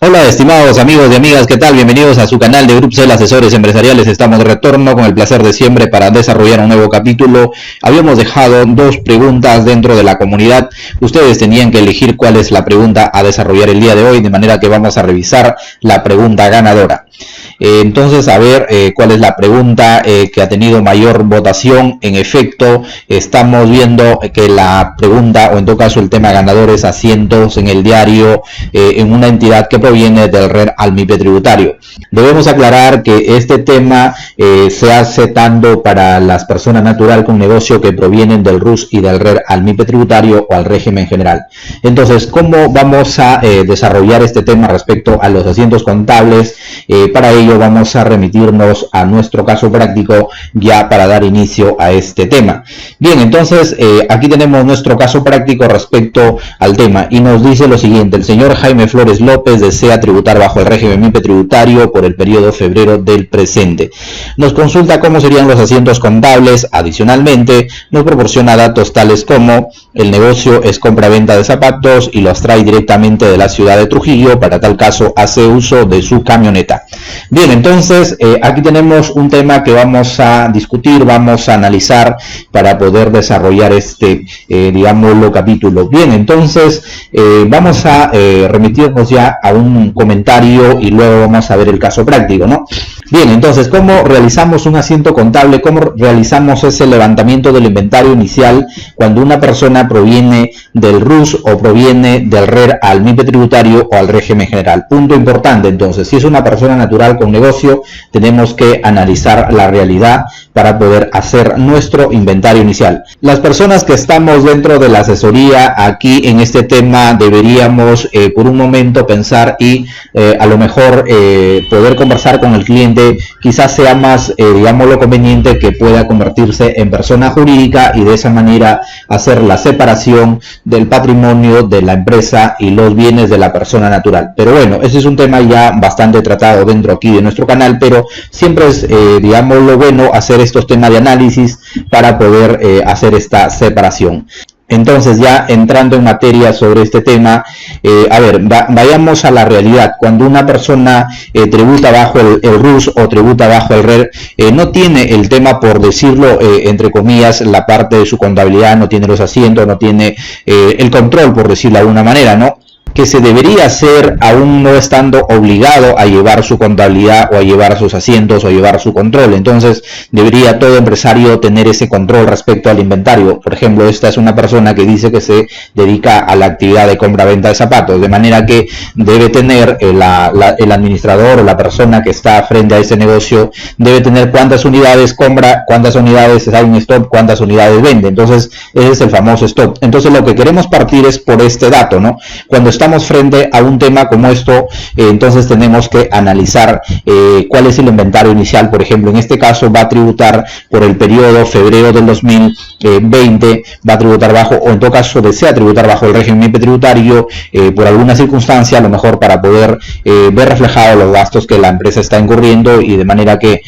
Hola estimados amigos y amigas, ¿qué tal? Bienvenidos a su canal de Grupcel Asesores Empresariales. Estamos de retorno con el placer de siempre para desarrollar un nuevo capítulo. Habíamos dejado dos preguntas dentro de la comunidad. Ustedes tenían que elegir cuál es la pregunta a desarrollar el día de hoy, de manera que vamos a revisar la pregunta ganadora. Entonces, a ver cuál es la pregunta que ha tenido mayor votación. En efecto, estamos viendo que la pregunta, o en todo caso el tema ganador, es asientos en el diario en una entidad que proviene del RER al MIPE tributario. Debemos aclarar que este tema se hace tanto para las personas natural con negocio que provienen del RUS y del RER al MIPE tributario o al régimen general. Entonces, ¿cómo vamos a desarrollar este tema respecto a los asientos contables? Para ello vamos a remitirnos a nuestro caso práctico ya para dar inicio a este tema. Bien, entonces aquí tenemos nuestro caso práctico respecto al tema y nos dice lo siguiente: el señor Jaime Flores López desea tributar bajo el régimen MIPE tributario por el periodo febrero del presente. Nos consulta cómo serían los asientos contables. Adicionalmente nos proporciona datos tales como: el negocio es compra-venta de zapatos y los trae directamente de la ciudad de Trujillo. Para tal caso hace uso de su camioneta. Bien, entonces aquí tenemos un tema que vamos a discutir, vamos a analizar para poder desarrollar este, digámoslo, capítulo. Bien, entonces vamos a remitirnos ya a un comentario y luego vamos a ver el caso práctico, ¿no? Bien, entonces, ¿cómo realizamos un asiento contable? ¿Cómo realizamos ese levantamiento del inventario inicial cuando una persona proviene del RUS o proviene del RER al MIPE tributario o al régimen general? Punto importante, entonces, si es una persona natural con negocio, tenemos que analizar la realidad para poder hacer nuestro inventario inicial. Las personas que estamos dentro de la asesoría aquí en este tema deberíamos por un momento pensar y a lo mejor poder conversar con el cliente. Quizás sea más, digámoslo, conveniente que pueda convertirse en persona jurídica y de esa manera hacer la separación del patrimonio de la empresa y los bienes de la persona natural. Pero bueno, ese es un tema ya bastante tratado dentro aquí de nuestro canal, pero siempre es, digámoslo, bueno hacer estos temas de análisis para poder hacer esta separación. Entonces, ya entrando en materia sobre este tema, a ver, vayamos a la realidad. Cuando una persona tributa bajo el RUS o tributa bajo el RER, no tiene el tema, por decirlo entre comillas, la parte de su contabilidad, no tiene los asientos, no tiene el control, por decirlo de alguna manera, ¿no? Que se debería hacer aún no estando obligado a llevar su contabilidad o a llevar sus asientos o a llevar su control. Entonces debería todo empresario tener ese control respecto al inventario. Por ejemplo, esta es una persona que dice que se dedica a la actividad de compra-venta de zapatos, de manera que debe tener el administrador o la persona que está frente a ese negocio, debe tener cuántas unidades compra, cuántas unidades hay en stock, cuántas unidades vende. Entonces ese es el famoso stock. Entonces lo que queremos partir es por este dato, ¿no? Cuando estamos frente a un tema como esto, entonces tenemos que analizar cuál es el inventario inicial. Por ejemplo, en este caso va a tributar por el periodo febrero del 2020, va a tributar bajo, o en todo caso desea tributar bajo el régimen MIPE tributario por alguna circunstancia, a lo mejor para poder ver reflejados los gastos que la empresa está incurriendo y de manera que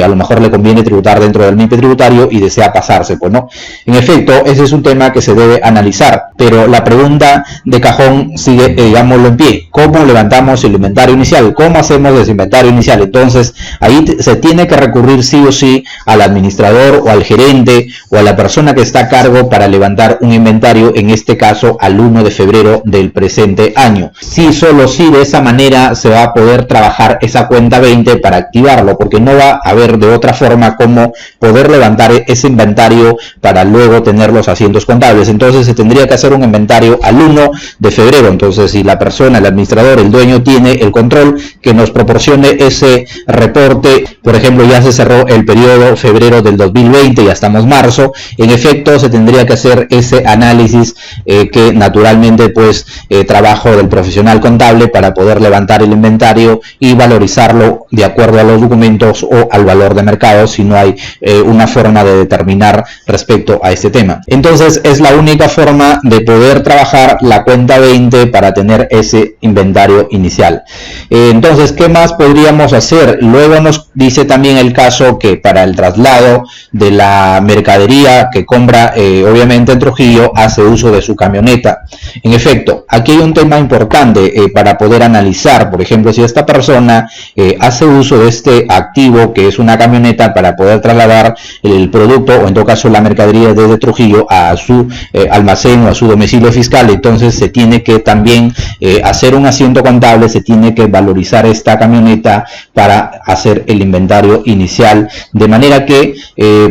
a lo mejor le conviene tributar dentro del MIPE tributario y desea pasarse, pues no. En efecto, ese es un tema que se debe analizar, pero la pregunta de cajón sigue, digámoslo, en pie. ¿Cómo levantamos el inventario inicial? ¿Cómo hacemos ese inventario inicial? Entonces ahí se tiene que recurrir sí o sí al administrador o al gerente o a la persona que está a cargo para levantar un inventario, en este caso al 1 de febrero del presente año. Sí, solo sí, de esa manera se va a poder trabajar esa cuenta 20 para activarlo, porque no va a haber de otra forma cómo poder levantar ese inventario para luego tener los asientos contables. Entonces se tendría que hacer un inventario al 1 de febrero. Entonces, si la persona, el administrador, el dueño tiene el control, que nos proporcione ese reporte. Por ejemplo, ya se cerró el periodo febrero del 2020, ya estamos marzo. En efecto, se tendría que hacer ese análisis que naturalmente pues trabajo del profesional contable para poder levantar el inventario y valorizarlo de acuerdo a los documentos o al valor de mercado, si no hay una forma de determinar respecto a este tema. Entonces, es la única forma de poder trabajar la cuenta 20 para para tener ese inventario inicial. Entonces, ¿qué más podríamos hacer? Luego nos dice también el caso que para el traslado de la mercadería que compra, obviamente en Trujillo, hace uso de su camioneta. En efecto, aquí hay un tema importante para poder analizar. Por ejemplo, si esta persona hace uso de este activo que es una camioneta para poder trasladar el producto, o en todo caso la mercadería, desde Trujillo a su almacén o a su domicilio fiscal, entonces se tiene que también hacer un asiento contable, se tiene que valorizar esta camioneta para hacer el inventario inicial, de manera que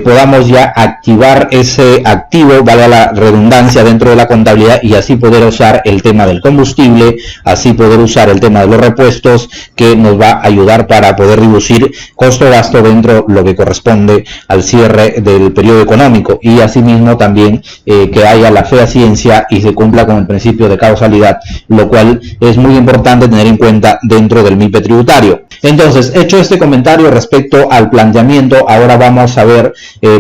podamos ya activar ese activo, valga la redundancia, dentro de la contabilidad, y así poder usar el tema del combustible, así poder usar el tema de los repuestos, que nos va a ayudar para poder reducir costo-gasto dentro de lo que corresponde al cierre del periodo económico, y asimismo también que haya la fehaciencia y se cumpla con el principio de causalidad, lo cual es muy importante tener en cuenta dentro del MIPE tributario. Entonces, hecho este comentario respecto al planteamiento, ahora vamos a ver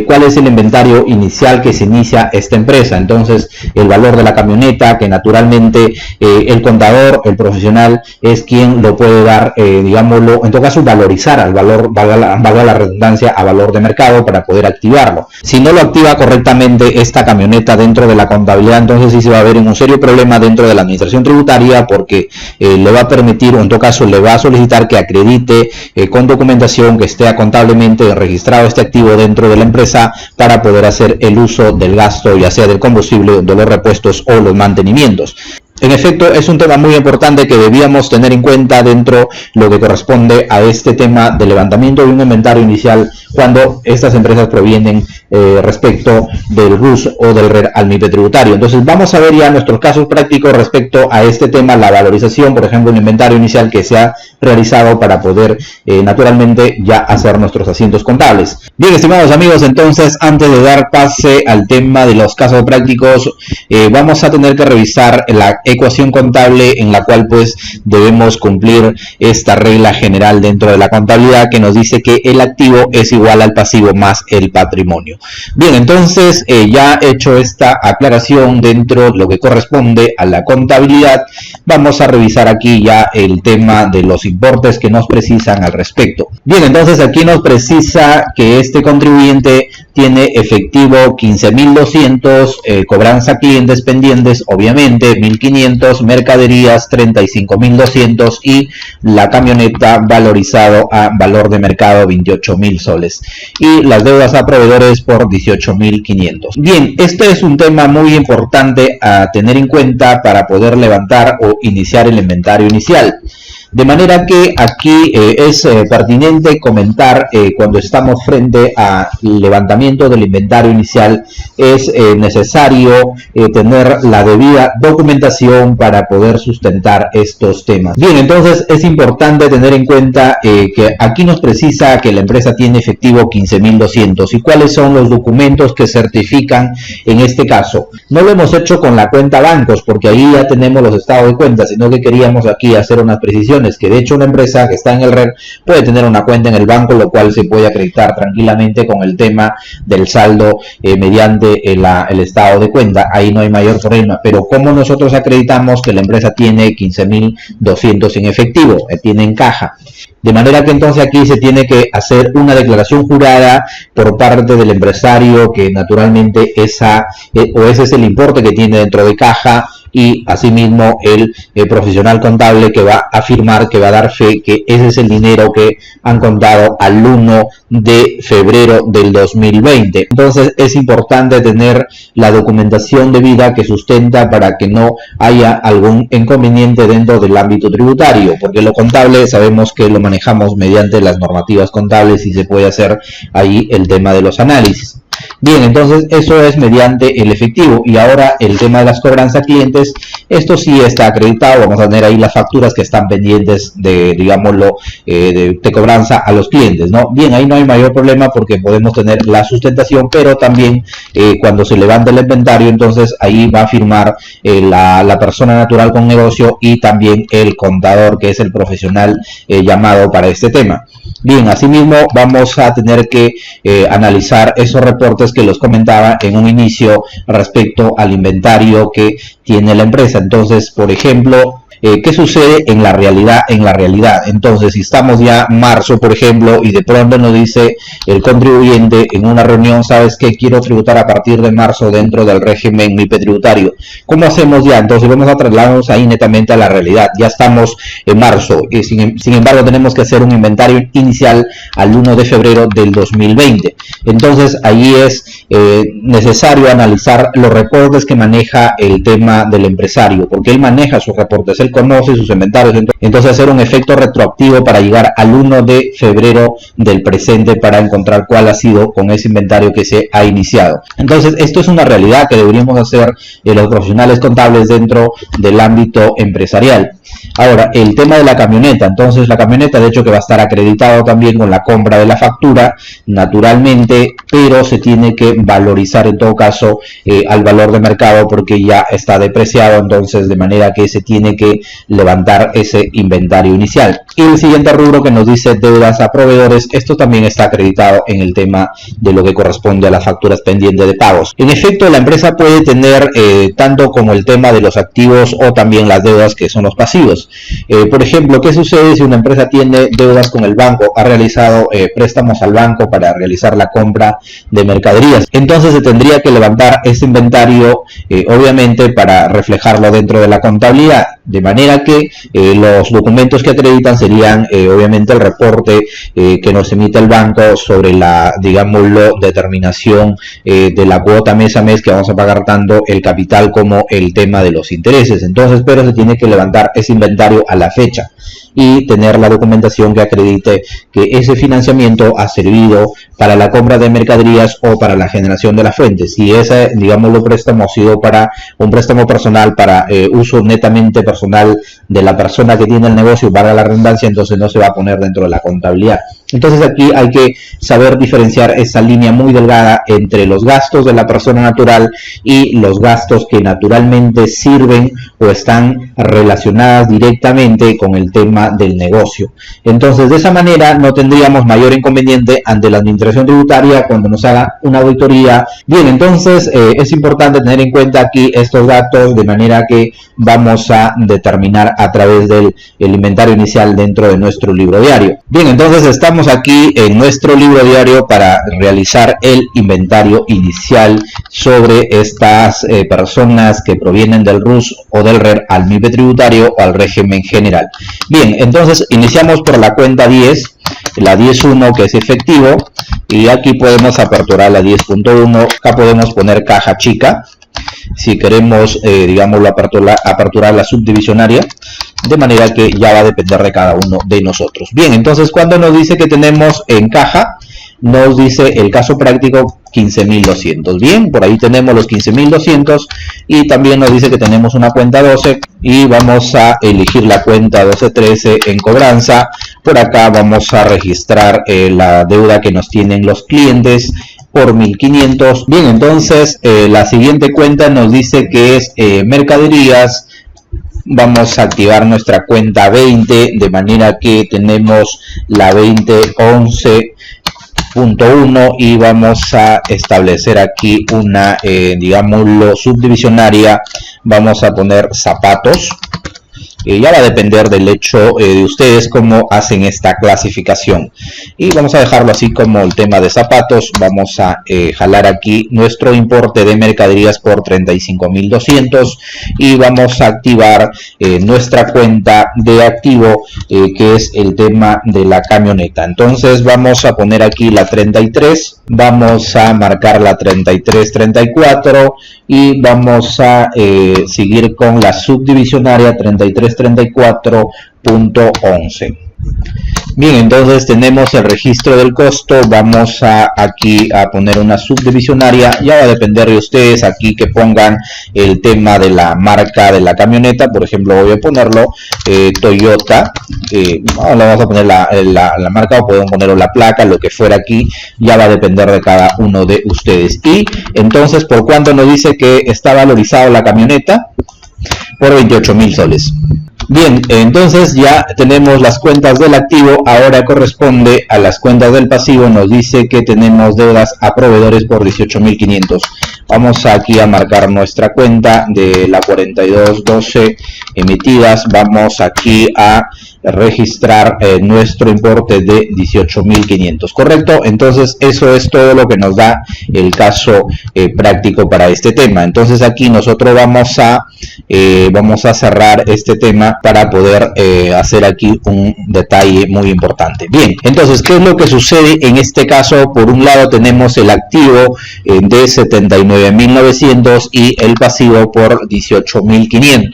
cuál es el inventario inicial que se inicia esta empresa. Entonces, el valor de la camioneta, que naturalmente el contador, el profesional, es quien lo puede dar, digámoslo, en todo caso, valorizar al valor, valga la redundancia, a valor de mercado para poder activarlo. Si no lo activa correctamente esta camioneta dentro de la contabilidad, entonces sí se va a ver en un serio problema dentro de la administración tributaria, porque le va a permitir, o en todo caso le va a solicitar que acredite con documentación que esté contablemente registrado este activo dentro de la empresa para poder hacer el uso del gasto, ya sea del combustible, de los repuestos o los mantenimientos. En efecto, es un tema muy importante que debíamos tener en cuenta dentro lo que corresponde a este tema de levantamiento de un inventario inicial cuando estas empresas provienen respecto del RUS o del RER al MIPE tributario. Entonces vamos a ver ya nuestros casos prácticos respecto a este tema, la valorización, por ejemplo, un inventario inicial que se ha realizado para poder naturalmente ya hacer nuestros asientos contables. Bien, estimados amigos, entonces antes de dar pase al tema de los casos prácticos, vamos a tener que revisar la ecuación contable en la cual pues debemos cumplir esta regla general dentro de la contabilidad que nos dice que el activo es igual al pasivo más el patrimonio. Bien, entonces ya hecho esta aclaración dentro de lo que corresponde a la contabilidad, vamos a revisar aquí ya el tema de los importes que nos precisan al respecto. Bien, entonces aquí nos precisa que este contribuyente tiene efectivo 15.200, cobranza clientes pendientes, obviamente 1.500, mercaderías 35.200 y la camioneta valorizado a valor de mercado 28.000 soles y las deudas a proveedores por 18.500. Bien, este es un tema muy importante a tener en cuenta para poder levantar o iniciar el inventario inicial. De manera que aquí es pertinente comentar cuando estamos frente al levantamiento del inventario inicial, es necesario tener la debida documentación para poder sustentar estos temas. Bien, entonces es importante tener en cuenta que aquí nos precisa que la empresa tiene efectivo 15.200 y cuáles son los documentos que certifican en este caso. No lo hemos hecho con la cuenta bancos porque ahí ya tenemos los estados de cuenta, sino que queríamos aquí hacer unas precisiones, que de hecho una empresa que está en el RER puede tener una cuenta en el banco, lo cual se puede acreditar tranquilamente con el tema del saldo mediante el estado de cuenta. Ahí no hay mayor problema, pero como nosotros acreditamos que la empresa tiene 15.200 en efectivo, tiene en caja. De manera que entonces aquí se tiene que hacer una declaración jurada por parte del empresario que naturalmente ese es el importe que tiene dentro de caja, y asimismo el profesional contable que va a afirmar, que va a dar fe que ese es el dinero que han contado al 1 de febrero del 2020. Entonces es importante tener la documentación debida que sustenta para que no haya algún inconveniente dentro del ámbito tributario, porque lo contable sabemos que lo manejamos mediante las normativas contables y se puede hacer ahí el tema de los análisis. Bien, entonces eso es mediante el efectivo. Y ahora el tema de las cobranzas clientes, esto sí está acreditado. Vamos a tener ahí las facturas que están pendientes de, digámoslo, de cobranza a los clientes, ¿no? Bien, ahí no hay mayor problema porque podemos tener la sustentación, pero también cuando se levanta el inventario, entonces ahí va a firmar la persona natural con negocio y también el contador, que es el profesional llamado para este tema. Bien, asimismo vamos a tener que analizar esos reportes reportes que los comentaba en un inicio respecto al inventario que tiene la empresa. Entonces, por ejemplo, ¿qué sucede en la realidad? Entonces, si estamos ya en marzo, por ejemplo, y de pronto nos dice el contribuyente en una reunión, ¿sabes qué? Quiero tributar a partir de marzo dentro del régimen MIPE tributario. ¿Cómo hacemos ya? Entonces vamos a trasladarnos ahí netamente a la realidad. Ya estamos en marzo, y sin embargo tenemos que hacer un inventario inicial al 1 de febrero del 2020. Entonces ahí es necesario analizar los reportes que maneja el tema del empresario, porque él maneja sus reportes, él conoce sus inventarios, entonces hacer un efecto retroactivo para llegar al 1 de febrero del presente para encontrar cuál ha sido con ese inventario que se ha iniciado. Entonces esto es una realidad que deberíamos hacer los profesionales contables dentro del ámbito empresarial. Ahora, el tema de la camioneta. Entonces la camioneta, de hecho, que va a estar acreditado también con la compra de la factura, naturalmente, pero se tiene que valorizar en todo caso al valor de mercado, porque ya está depreciado, entonces de manera que se tiene que levantar ese inventario inicial. Y el siguiente rubro que nos dice deudas a proveedores, esto también está acreditado en el tema de lo que corresponde a las facturas pendientes de pagos. En efecto, la empresa puede tener tanto como el tema de los activos o también las deudas que son los pasivos. Por ejemplo, ¿qué sucede si una empresa tiene deudas con el banco? Ha realizado préstamos al banco para realizar la compra de mercaderías. Entonces se tendría que levantar ese inventario, obviamente, para reflejarlo dentro de la contabilidad. De manera que los documentos que acreditan serían, obviamente, el reporte que nos emite el banco sobre la, digámoslo, determinación de la cuota mes a mes que vamos a pagar, tanto el capital como el tema de los intereses. Entonces, pero se tiene que levantar ese inventario a la fecha y tener la documentación que acredite que ese financiamiento ha servido para la compra de mercaderías o para la generación de la fuente. Si ese, digamos, lo préstamo ha sido para un préstamo personal, para uso netamente personal de la persona que tiene el negocio, para la redundancia, entonces no se va a poner dentro de la contabilidad. Entonces aquí hay que saber diferenciar esa línea muy delgada entre los gastos de la persona natural y los gastos que naturalmente sirven o están relacionadas directamente con el tema del negocio. Entonces, de esa manera no tendríamos mayor inconveniente ante la administración tributaria cuando nos haga una auditoría. Bien, entonces es importante tener en cuenta aquí estos datos, de manera que vamos a determinar a través del inventario inicial dentro de nuestro libro diario. Bien, entonces estamos aquí en nuestro libro diario para realizar el inventario inicial sobre estas personas que provienen del RUS o del RER al MIPE tributario o al régimen general. Bien, entonces iniciamos por la cuenta 10, la 10.1, que es efectivo, y aquí podemos aperturar la 10.1. acá podemos poner caja chica si queremos, digámoslo, aperturar la subdivisionaria, de manera que ya va a depender de cada uno de nosotros. Bien, entonces cuando nos dice que tenemos en caja, nos dice el caso práctico 15.200. Bien, por ahí tenemos los 15.200 y también nos dice que tenemos una cuenta 12 y vamos a elegir la cuenta 1213 en cobranza. Por acá vamos a registrar la deuda que nos tienen los clientes por 1.500. Bien, entonces la siguiente cuenta nos dice que es mercaderías. Vamos a activar nuestra cuenta 20, de manera que tenemos la 2011.1 y vamos a establecer aquí una, digámoslo, subdivisionaria. Vamos a poner zapatos. Ya va a depender del hecho de ustedes cómo hacen esta clasificación, y vamos a dejarlo así como el tema de zapatos. Vamos a jalar aquí nuestro importe de mercaderías por 35.200 y vamos a activar nuestra cuenta de activo, que es el tema de la camioneta. Entonces vamos a poner aquí la 33, vamos a marcar la 3334 y vamos a seguir con la subdivisionaria 3334.11. Bien, entonces tenemos el registro del costo. Vamos aquí a poner una subdivisionaria. Ya va a depender de ustedes aquí que pongan el tema de la marca de la camioneta. Por ejemplo, voy a ponerlo Toyota. Vamos a poner la marca, o pueden poner la placa, lo que fuera aquí. Ya va a depender de cada uno de ustedes. Y entonces, ¿por cuánto nos dice que está valorizado la camioneta? Por 28.000 soles. Bien, entonces ya tenemos las cuentas del activo, ahora corresponde a las cuentas del pasivo. Nos dice que tenemos deudas a proveedores por 18.500. Vamos aquí a marcar nuestra cuenta de la 4212 emitidas. Vamos aquí a registrar nuestro importe de 18.500, ¿correcto? Entonces eso es todo lo que nos da el caso práctico para este tema. Entonces aquí nosotros vamos a cerrar este tema para poder hacer aquí un detalle muy importante. Bien, entonces, ¿qué es lo que sucede en este caso? Por un lado tenemos el activo de 79.900 y el pasivo por 18.500.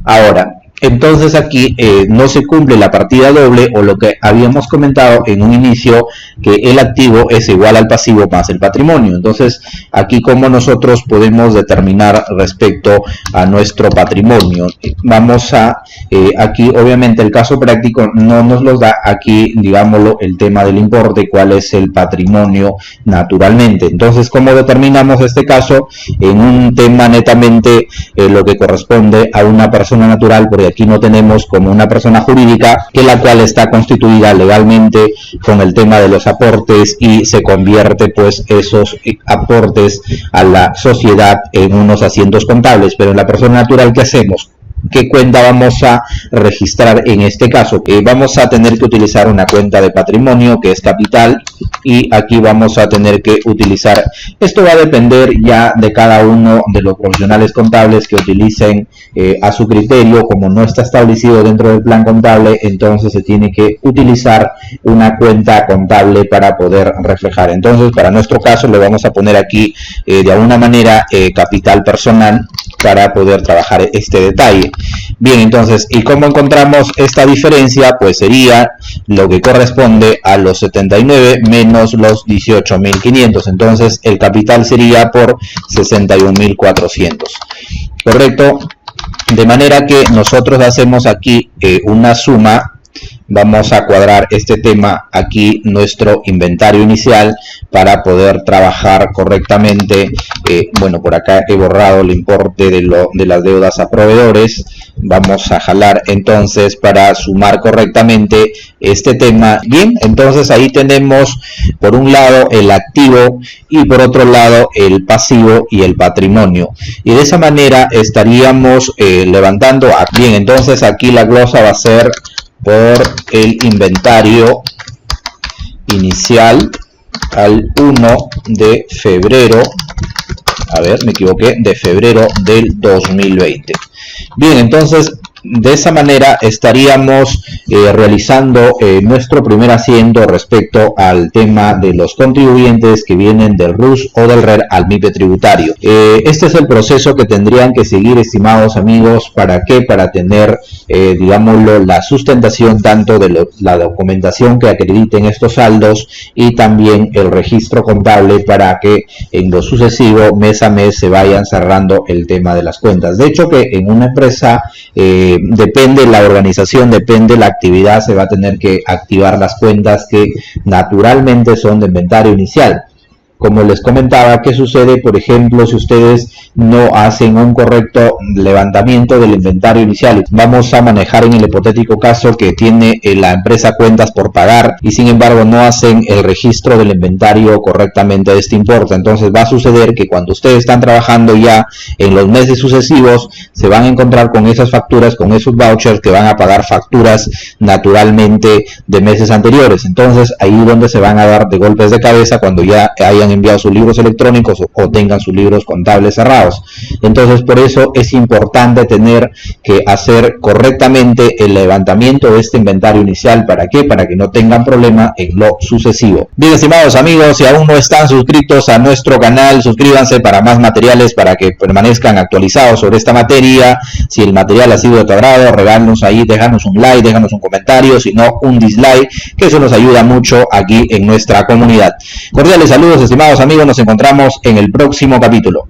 Ahora, entonces aquí no se cumple la partida doble, o lo que habíamos comentado en un inicio, que el activo es igual al pasivo más el patrimonio. Entonces aquí, ¿cómo nosotros podemos determinar respecto a nuestro patrimonio? Vamos a aquí, obviamente el caso práctico no nos lo da aquí, digámoslo, el tema del importe, cuál es el patrimonio naturalmente. Entonces, ¿cómo determinamos este caso? En un tema netamente lo que corresponde a una persona natural, porque aquí no tenemos como una persona jurídica, que la cual está constituida legalmente con el tema de los aportes, y se convierte pues esos aportes a la sociedad en unos asientos contables. Pero en la persona natural, ¿qué hacemos? ¿Qué cuenta vamos a registrar en este caso? Vamos a tener que utilizar una cuenta de patrimonio, que es capital, y aquí vamos a tener que utilizar, esto va a depender ya de cada uno de los profesionales contables que utilicen a su criterio. Como no está establecido dentro del plan contable, entonces se tiene que utilizar una cuenta contable para poder reflejar. Entonces, para nuestro caso le vamos a poner aquí de alguna manera capital personal, para poder trabajar este detalle. Bien, entonces, ¿y cómo encontramos esta diferencia? Pues sería lo que corresponde a los 79 menos los 18.500. Entonces el capital sería por 61.400, ¿correcto? De manera que nosotros hacemos aquí una suma. Vamos a cuadrar este tema aquí, nuestro inventario inicial, para poder trabajar correctamente. Bueno, por acá he borrado el importe de las deudas a proveedores. Vamos a jalar entonces para sumar correctamente este tema. Bien, entonces ahí tenemos por un lado el activo y por otro lado el pasivo y el patrimonio. Y de esa manera estaríamos levantando. Bien, entonces aquí la glosa va a ser por el inventario inicial al 1 de febrero, a ver, me equivoqué, de febrero del 2020. Bien, entonces de esa manera estaríamos realizando nuestro primer asiento respecto al tema de los contribuyentes que vienen del RUS o del RER al MIPE tributario. Este es el proceso que tendrían que seguir, estimados amigos. ¿Para qué? Para tener, digámoslo, la sustentación tanto de la documentación que acrediten estos saldos y también el registro contable, para que en lo sucesivo, mes a mes, se vayan cerrando el tema de las cuentas. De hecho, que en una empresa depende la organización, depende la actividad, se va a tener que activar las cuentas que naturalmente son de inventario inicial. Como les comentaba, ¿qué sucede? Por ejemplo, si ustedes no hacen un correcto levantamiento del inventario inicial. Vamos a manejar en el hipotético caso que tiene la empresa cuentas por pagar y sin embargo no hacen el registro del inventario correctamente de este importe. Entonces va a suceder que cuando ustedes están trabajando ya en los meses sucesivos, se van a encontrar con esas facturas, con esos vouchers que van a pagar facturas naturalmente de meses anteriores. Entonces ahí es donde se van a dar de golpes de cabeza cuando ya hayan enviado sus libros electrónicos o tengan sus libros contables cerrados. Entonces por eso es importante tener que hacer correctamente el levantamiento de este inventario inicial. ¿Para qué? Para que no tengan problema en lo sucesivo. Bien, estimados amigos, si aún no están suscritos a nuestro canal, suscríbanse para más materiales, para que permanezcan actualizados sobre esta materia. Si el material ha sido de tu agrado, regálanos ahí, déjanos un like, déjanos un comentario, si no un dislike, que eso nos ayuda mucho aquí en nuestra comunidad. Cordiales saludos, estimados amigos, nos encontramos en el próximo capítulo.